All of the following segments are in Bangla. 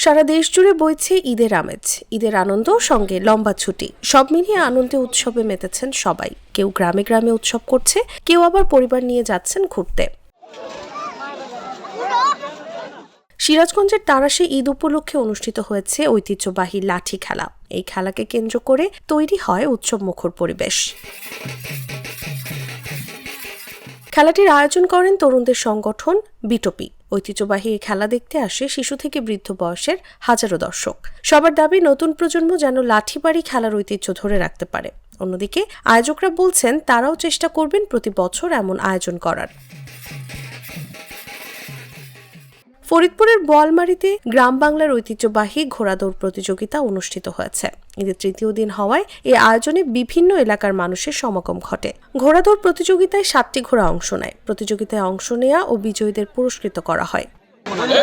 সারা দেশ জুড়ে বইছে ঈদের আমেজ, ঈদের আনন্দ সঙ্গে লম্বা ছুটি, সব মিলিয়ে আনন্দে উৎসবে মেতেছেন সবাই। কেউ গ্রামে গ্রামে উৎসব করছে, কেউ আবার পরিবার নিয়ে যাচ্ছেন ঘুরতে। সিরাজগঞ্জের তারাশে ঈদ উপলক্ষে অনুষ্ঠিত হয়েছে ঐতিহ্যবাহী লাঠি খেলা। এই খেলাকে কেন্দ্র করে তৈরি হয় উৎসব মুখর পরিবেশ। খেলাটির আয়োজন করেন তরুণদের সংগঠন বিটপি। ঐতিহ্যবাহী এই খেলা দেখতে আসে শিশু থেকে বৃদ্ধ বয়সের হাজারো দর্শক। সবার দাবি নতুন প্রজন্ম যেন লাঠিবাড়ি খেলার ঐতিহ্য ধরে রাখতে পারে। অন্যদিকে আয়োজকরা বলছেন তারাও চেষ্টা করবেন প্রতি বছর এমন আয়োজন করার। ফরিদপুরের বোয়ালমারীতে গ্রাম বাংলার ঐতিহ্যবাহী ঘোড়াদৌড় প্রতিযোগিতা অনুষ্ঠিত হয়েছে। ঈদের তৃতীয় দিন হওয়ায় এই আয়োজনে বিভিন্ন এলাকার মানুষের সমাগম ঘটে। ঘোড়াদৌড় প্রতিযোগিতায় 7টি ঘোড়া অংশ নেয়। প্রতিযোগিতায় অংশ নেওয়া ও বিজয়ীদের পুরস্কৃত করা হয়।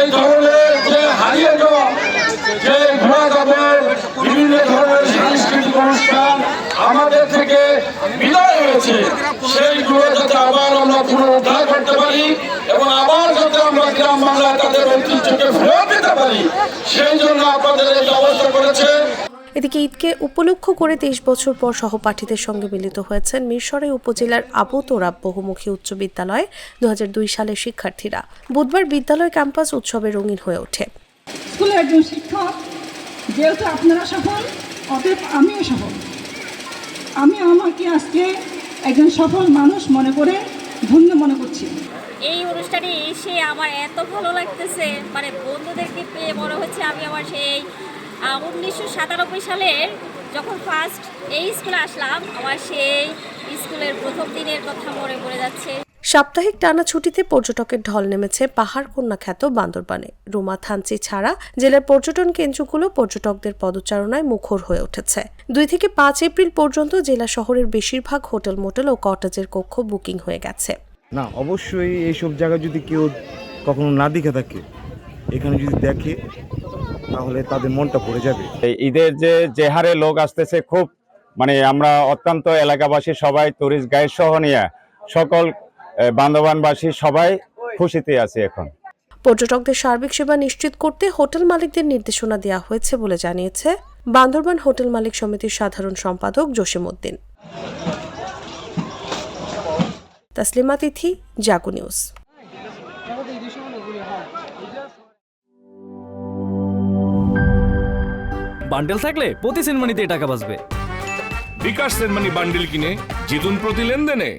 এই ধরনের যে হারিয়ে যাওয়া যে ঘোড়াদৌড় বিভিন্ন ধরনের সাংস্কৃতিক অনুষ্ঠান আমাদের থেকে বিদায় হয়েছে, সেইগুলো যাতে আবার আমরা পুনরুদ্ধার করতে পারি এবং আবার যাতে আমরা গ্রাম বাংলায় তাদের ঐতিহ্যকে ফেরত দিতে পারি, সেই জন্য আপনাদের এই ব্যবস্থা করেছে। এদিকে ঈদকে উপলক্ষ করে 23 বছর পর সহপাঠীদের সঙ্গে মিলিত হয়েছেন মিরসরাই উপজেলার আবু তোরাব বহুমুখী উচ্চ বিদ্যালয়ে 2002 সালের শিক্ষার্থীরা। বুধবার বিদ্যালয় ক্যাম্পাস উৎসবে রঙিন হয়ে ওঠে। স্কুলের একজন শিক্ষক, যেহেতু আপনারা সফল, অতএব আমিও সফল। আমি আমাকে আজকে একজন সফল মানুষ মনে করে ধন্য মনে করছি। এই অনুষ্ঠানে এসে আমার এত ভালো লাগতেছে, মানে বন্ধুদেরকে পেয়ে মনে হচ্ছে আমি আমার সেই 1997 সালের যখন ফার্স্ট এই স্কুলে আসলাম, আমার সেই স্কুলের প্রথম দিনের কথা মনে পড়ে যাচ্ছে। সাপ্তাহিক টানা ছুটিতে পর্যটকের ঢল নেমেছে পাহাড় কন্যা খ্যাত বান্দরবানে। রুমা থানচি ছাড়া জেলার পর্যটন কেন্দ্রগুলো পর্যটকদের পদচারণায় মুখর হয়ে উঠেছে। 2 থেকে 5 এপ্রিল পর্যন্ত জেলা শহরের বেশিরভাগ হোটেল, মোটেল ও কটেজের কক্ষ বুকিং হয়ে গেছে। না, অবশ্যই এইসব জায়গায় যদি কেউ কখনো না দেখে থাকে, এখানে যদি দেখে তাহলে তাদের মনটা ভরে যাবে। ঈদের যে হারে লোক আসতেছে, খুব মানে আমরা অত্যন্ত এলাকাবাসী সবাই টুরিস্ট গাইড সহ নিয়ে সকল বান্দরবানবাসী সবাই খুশিতে আছে। এখন পর্যটকদের সার্বিক সেবা নিশ্চিত করতে হোটেল মালিকদের নির্দেশনা দেওয়া হয়েছে বলে জানিয়েছে বান্দরবান হোটেল মালিক সমিতির সাধারণ সম্পাদক জসিম উদ্দিন। তাসলিমা তিথি, জাগো নিউজ। বান্ডেল থাকলে প্রতি সেনমানিতে টাকা বাঁচবে। বিকাশ সেনমানি বান্ডেল কিনে জিতুন প্রতি লেনদেনে।